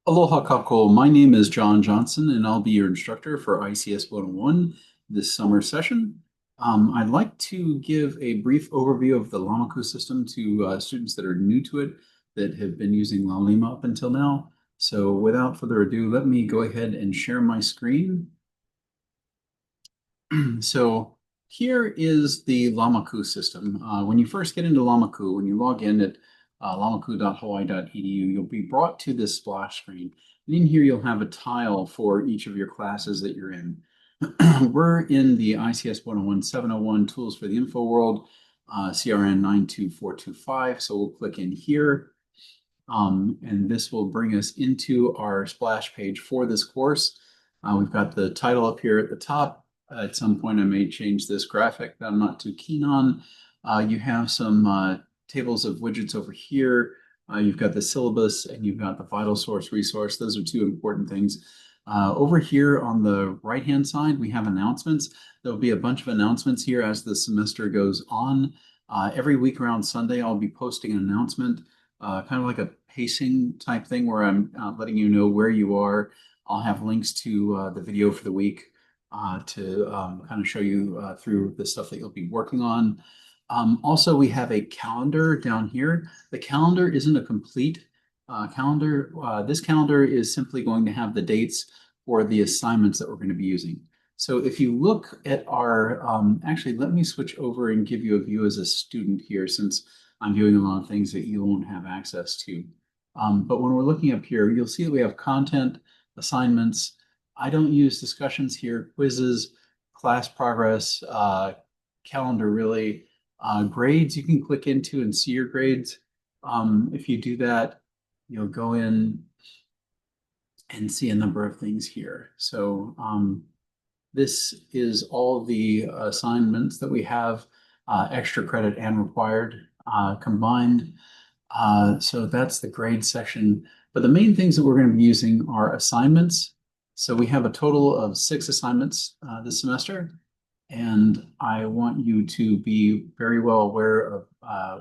Aloha kako. My name is John Johnson, and I'll be your instructor for ICS 101 this summer session. I'd like to give a brief overview of the Lamaku system to students that are new to it that have been using Lalima up until now. So without further ado, let me go ahead and share my screen. So here is the Lamaku system. When you first get into Lamaku, when you log in at lamaku.hawaii.edu, you'll be brought to this splash screen. And in here, you'll have a tile for each of your classes that you're in. We're in the ICS 101-701 Tools for the Info World, CRN 92425. So we'll click in here. And this will bring us into our splash page for this course. We've got the title up here at the top. At some point, I may change this graphic that I'm not too keen on. You have some tables of widgets over here. You've got the syllabus and you've got the vital source resource. Those are two important things. Over here on the right-hand side, we have announcements. There'll be a bunch of announcements here as the semester goes on. Every week around Sunday, I'll be posting an announcement, kind of like a pacing type thing where I'm letting you know where you are. I'll have links to the video for the week to kind of show you through the stuff that you'll be working on. Also, we have a calendar down here. The calendar isn't a complete calendar. This calendar is simply going to have the dates for the assignments that we're going to be using. So if you look at our, actually, let me switch over and give you a view as a student here, since I'm viewing a lot of things that you won't have access to. But when we're looking up here, you'll see that we have content, assignments. I don't use discussions here, quizzes, class progress, calendar really. Grades, you can click into and see your grades. If you do that, you'll go in and see a number of things here. So this is all the assignments that we have, extra credit and required combined. So that's the grade section. But the main things that we're going to be using are assignments. So we have a total of 6 assignments this semester. And I want you to be very well aware of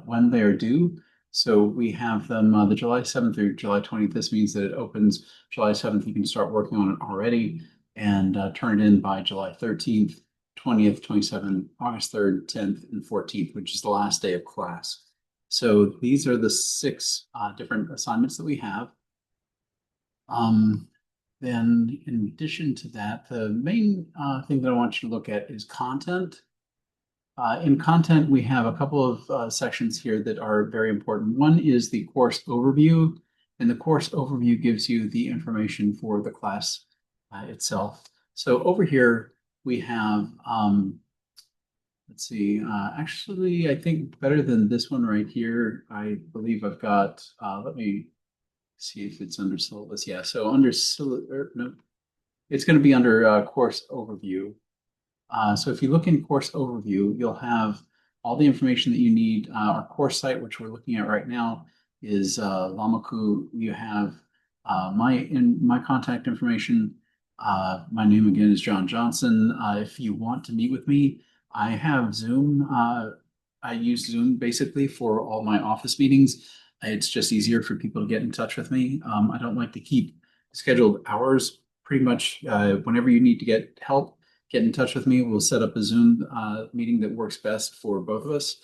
when they are due. So we have them the July 7th through July 20th. This means that it opens July 7th. You can start working on it already and turn it in by July 13th, 20th, 27th, August 3rd, 10th, and 14th, which is the last day of class. So these are the 6 different assignments that we have. Then in addition to that, the main thing that I want you to look at is content. In content, we have a couple of sections here that are very important. One is the course overview, and the course overview gives you the information for the class itself. So over here, we have, let's see, actually, I think better than this one right here, I believe I've got, let me see if it's under syllabus. Yeah, so under syllabus, no, it's going to be under course overview. So if you look in course overview, you'll have all the information that you need. Our course site, which we're looking at right now, is Lamaku. You have my contact information. My name again is John Johnson. If you want to meet with me, I have Zoom. I use Zoom basically for all my office meetings. It's just easier for people to get in touch with me. I don't like to keep scheduled hours. Pretty much whenever you need to get help, get in touch with me. We'll set up a Zoom meeting that works best for both of us.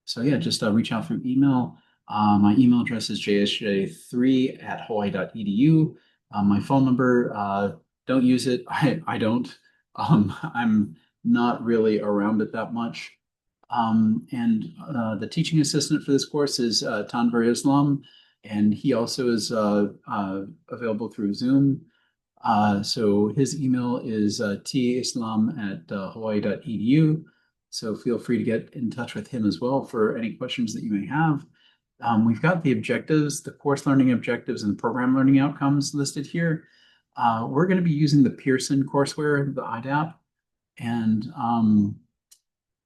So yeah, just reach out through email. My email address is jsj3@hawaii.edu. My phone number, don't use it. I don't. I'm not really around it that much. And the teaching assistant for this course is Tanver Islam, and he also is available through Zoom. So his email is tislam@hawaii.edu. So feel free to get in touch with him as well for any questions that you may have. We've got the objectives, the course learning objectives, and the program learning outcomes listed here. We're going to be using the Pearson courseware, the IDAP, and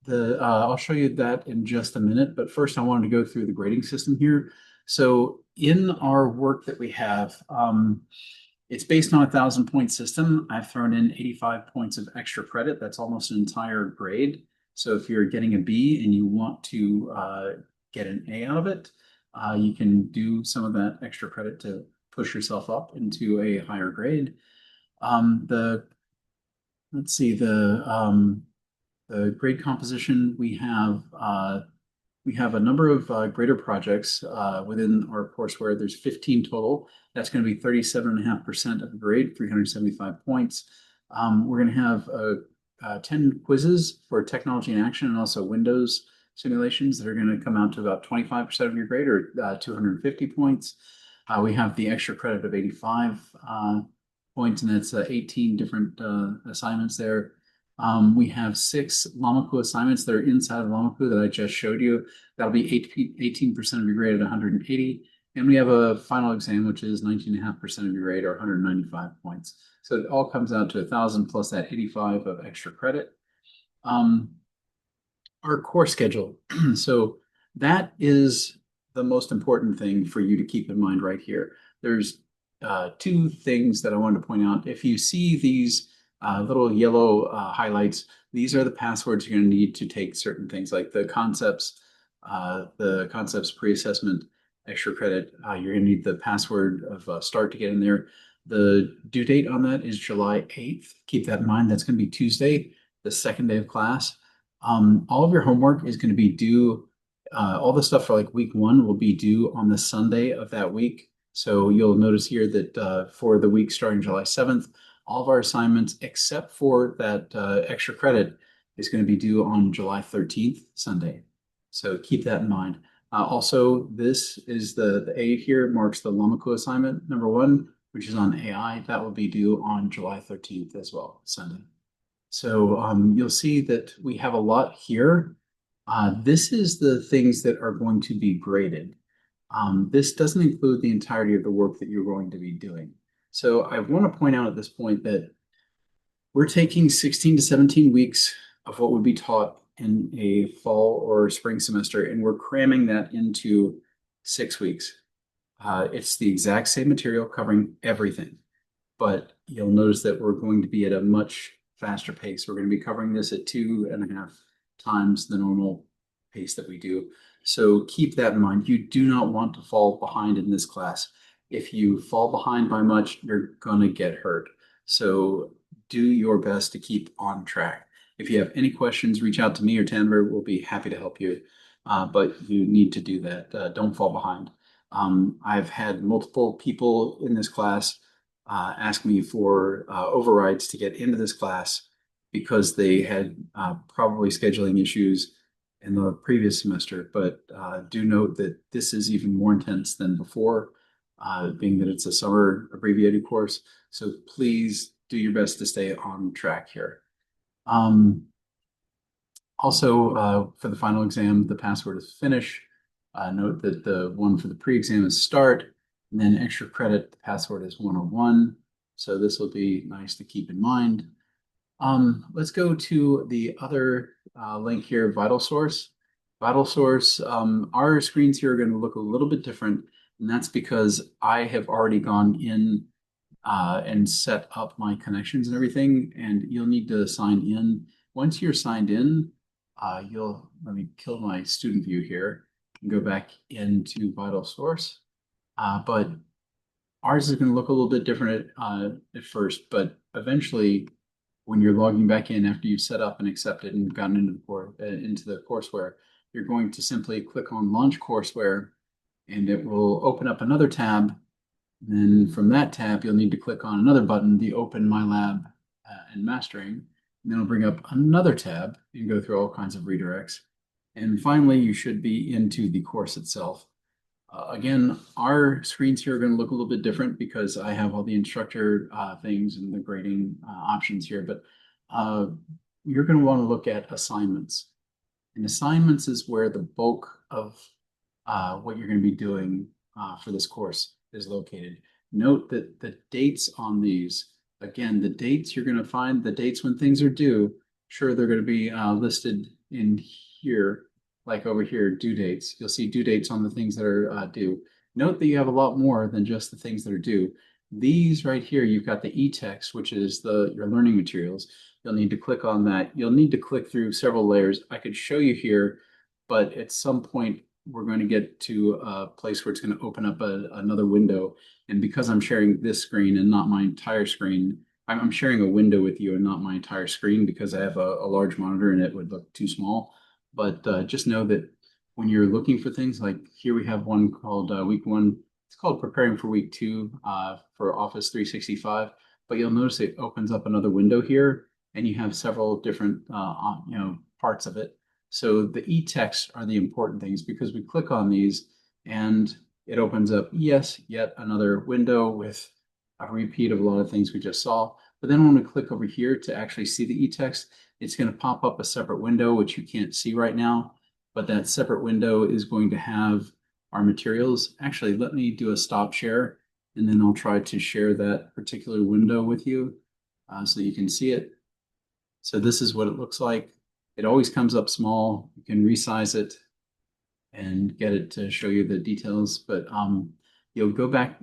I'll show you that in just a minute, but first I wanted to go through the grading system here. So in our work that we have, it's based on a 1,000-point system. I've thrown in 85 points of extra credit. That's almost an entire grade. So if you're getting a B and you want to get an A out of it, you can do some of that extra credit to push yourself up into a higher grade. Um, the let's see the grade composition we have a number of grader projects within our courseware. There's 15 total. That's going to be 37.5% of the grade, 375 points. We're going to have 10 quizzes for technology in action and also Windows simulations that are going to come out to about 25% of your grade, or 250 points. We have the extra credit of 85 points, and that's 18 different assignments there. We have 6 Lamaku assignments that are inside of Lamaku that I just showed you. That'll be 18% of your grade at 180. And we have a final exam, which is 19.5% of your grade, or 195 points. So it all comes out to 1,000 plus that 85 of extra credit. Our course schedule. So that is the most important thing for you to keep in mind right here. There's 2 things that I wanted to point out. If you see these little yellow highlights, these are the passwords you're going to need to take certain things like the concepts pre-assessment extra credit. You're going to need the password of START to get in there. The due date on that is July 8th. Keep that in mind. That's going to be Tuesday, the second day of class. All of your homework is going to be due. All the stuff for like week 1 will be due on the Sunday of that week. So you'll notice here that for the week starting July 7th, all of our assignments, except for that extra credit, is going to be due on July 13th, Sunday. So keep that in mind. Also, this is the A here marks the Lamaku assignment number 1, which is on AI. That will be due on July 13th as well, Sunday. So you'll see that we have a lot here. This is the things that are going to be graded. This doesn't include the entirety of the work that you're going to be doing. So I want to point out at this point that we're taking 16 to 17 weeks of what would be taught in a fall or spring semester, and we're cramming that into 6 weeks. It's the exact same material covering everything, but you'll notice that we're going to be at a much faster pace. We're going to be covering this at 2.5 times the normal pace that we do. So keep that in mind. You do not want to fall behind in this class. If you fall behind by much, you're going to get hurt. So do your best to keep on track. If you have any questions, reach out to me or Tanver. We'll be happy to help you. But you need to do that. Don't fall behind. I've had multiple people in this class ask me for overrides to get into this class because they had probably scheduling issues in the previous semester. But do note that this is even more intense than before, being that it's a summer abbreviated course. So please do your best to stay on track here. Also, for the final exam, the password is finish. Note that the one for the pre-exam is start, and then extra credit, the password is 101. So this will be nice to keep in mind. Let's go to the other link here, Vital Source. Vital Source, our screens here are going to look a little bit different, and that's because I have already gone in and set up my connections and everything, and you'll need to sign in. Once you're signed in, let me kill my student view here and go back into Vital Source. But ours is going to look a little bit different at first, but eventually, when you're logging back in after you've set up and accepted and gotten into the courseware, you're going to simply click on Launch Courseware, and it will open up another tab. And then from that tab, you'll need to click on another button, the Open My Lab and Mastering. And then it'll bring up another tab. You can go through all kinds of redirects. And finally, you should be into the course itself. Again, our screens here are going to look a little bit different because I have all the instructor things and the grading options here, but you're going to want to look at assignments. And assignments is where the bulk of what you're going to be doing for this course is located. Note that the dates on these, again, the dates, you're going to find the dates when things are due. Sure, they're going to be listed in here, like over here, due dates. You'll see due dates on the things that are due. Note that you have a lot more than just the things that are due. These right here, you've got the e-text, which is your learning materials. You'll need to click on that. You'll need to click through several layers. I could show you here, but at some point we're going to get to a place where it's going to open up another window. And because I'm sharing this screen and not my entire screen, I'm sharing a window with you and not my entire screen because I have a large monitor and it would look too small. But just know that when you're looking for things, like here we have one called week one. It's called preparing for week two for Office 365. But you'll notice it opens up another window here, and you have several different parts of it. So the e-text are the important things because we click on these and it opens up, yes, yet another window with a repeat of a lot of things we just saw. But then when we click over here to actually see the e-text, it's going to pop up a separate window, which you can't see right now. But that separate window is going to have our materials. Actually, let me do a stop share, and then I'll try to share that particular window with you so you can see it. So this is what it looks like. It always comes up small. You can resize it and get it to show you the details. But you'll go back,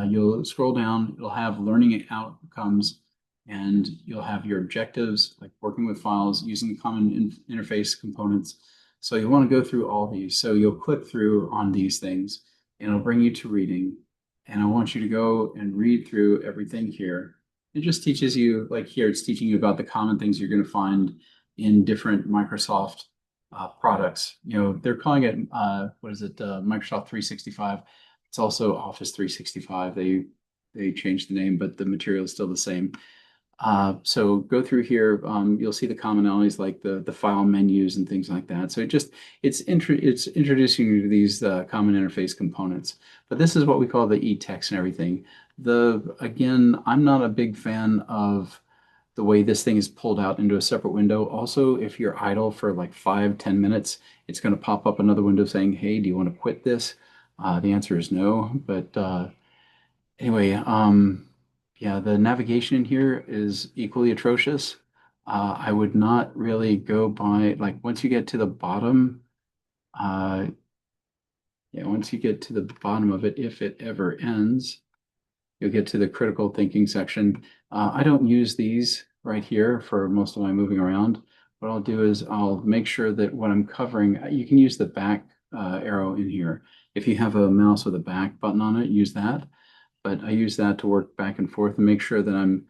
you'll scroll down, it'll have learning outcomes, and you'll have your objectives, like working with files, using the common interface components. So you'll want to go through all these. So you'll click through on these things, and it'll bring you to reading. And I want you to go and read through everything here. It just teaches you, like here, it's teaching you about the common things you're going to find in different Microsoft products. You know, they're calling it, what is it, Microsoft 365. It's also Office 365. They changed the name, but the material is still the same. So go through here. You'll see the commonalities like the file menus and things like that. So it's introducing you to these common interface components. But this is what we call the e-text and everything. Again, I'm not a big fan of the way this thing is pulled out into a separate window. Also, if you're idle for like 5-10 minutes, it's going to pop up another window saying, hey, do you want to quit this? The answer is no. But anyway, yeah, the navigation in here is equally atrocious. I would not really go by, like, once you get to the bottom, uh, yeah, once you get to the bottom of it, if it ever ends, you'll get to the critical thinking section. I don't use these right here for most of my moving around. What I'll do is I'll make sure that what I'm covering, you can use the back arrow in here. If you have a mouse with a back button on it, use that. But I use that to work back and forth and make sure that I'm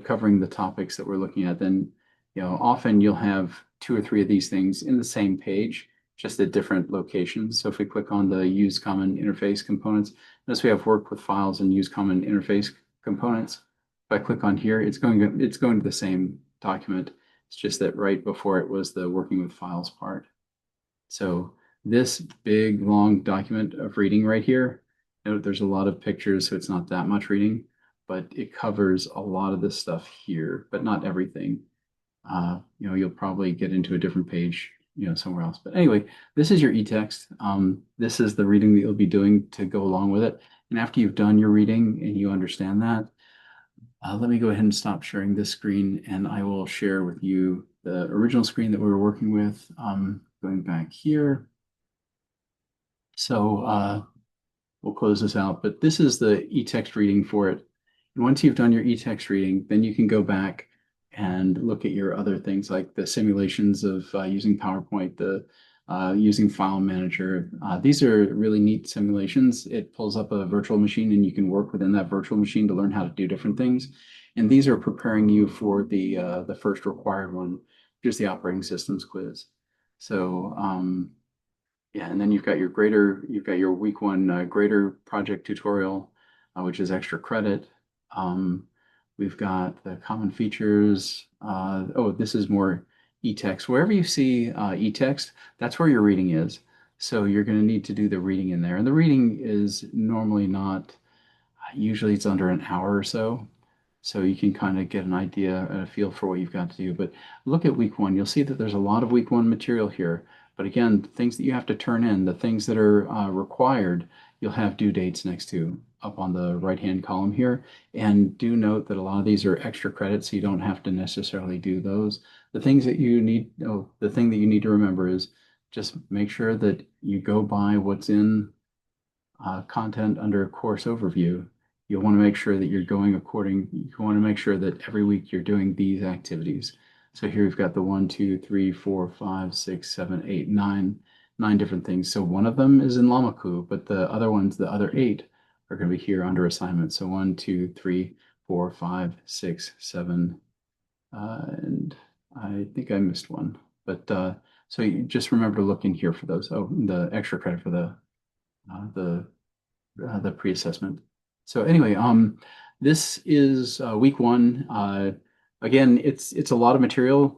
covering the topics that we're looking at. Then, often you'll have 2 or 3 of these things in the same page, just at different locations. So if we click on the use common interface components, notice we have work with files and use common interface components. If I click on here, it's going to the same document. It's just that right before it was the working with files part. So this big long document of reading right here, note there's a lot of pictures, so it's not that much reading, but it covers a lot of this stuff here, but not everything. You'll probably get into a different page, somewhere else. But anyway, this is your e-text. This is the reading that you'll be doing to go along with it. And after you've done your reading and you understand that, let me go ahead and stop sharing this screen, and I will share with you the original screen that we were working with. Going back here. So we'll close this out, but this is the e-text reading for it. And once you've done your e-text reading, then you can go back and look at your other things like the simulations of using PowerPoint, the using File Manager. These are really neat simulations. It pulls up a virtual machine and you can work within that virtual machine to learn how to do different things. And these are preparing you for the first required one, which is the operating systems quiz. So yeah, and then you've got your week one grader project tutorial, which is extra credit. We've got the common features. Oh, this is more e-text. Wherever you see e-text, that's where your reading is. So you're going to need to do the reading in there. And the reading is normally not, usually it's under an hour or so. So you can kind of get an idea and a feel for what you've got to do. But look at week one. You'll see that there's a lot of week one material here. But again, things that you have to turn in, the things that are required, you'll have due dates next to up on the right-hand column here. And do note that a lot of these are extra credits, so you don't have to necessarily do those. The things that you need, the thing that you need to remember is just make sure that you go by what's in content under course overview. You'll want to make sure that you're going according, you want to make sure that every week you're doing these activities. So here we've got the 1, 2, 3, 4, 5, 6, 7, 8, 9, 9 different things. So one of them is in Lamaku, but the other ones, the other 8, are going to be here under assignment. So 1, 2, 3, 4, 5, 6, 7, and I think I missed one. But so you just remember to look in here for those. Oh, the extra credit for the pre-assessment. So anyway, this is week 1. Again, it's a lot of material.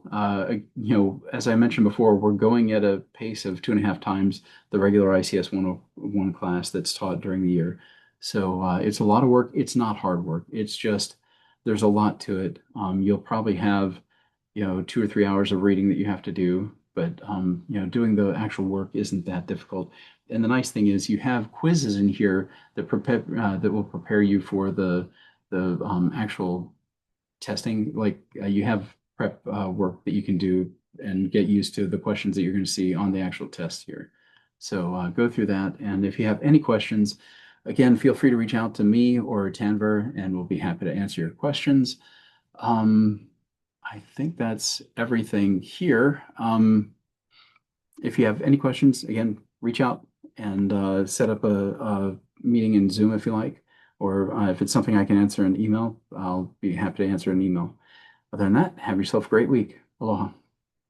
As I mentioned before, we're going at a pace of 2.5 times the regular ICS 101 class that's taught during the year. So it's a lot of work. It's not hard work. It's just there's a lot to it. You'll probably have 2 or 3 hours of reading that you have to do, but doing the actual work isn't that difficult. And the nice thing is you have quizzes in here that will prepare you for the actual testing. Like you have prep work that you can do and get used to the questions that you're going to see on the actual test here. So go through that, and if you have any questions, again, feel free to reach out to me or Tanver, and we'll be happy to answer your questions. I think that's everything here. If you have any questions, again, reach out and set up a meeting in Zoom if you like, or if it's something I can answer in email, I'll be happy to answer an email. Other than that, have yourself a great week. Aloha.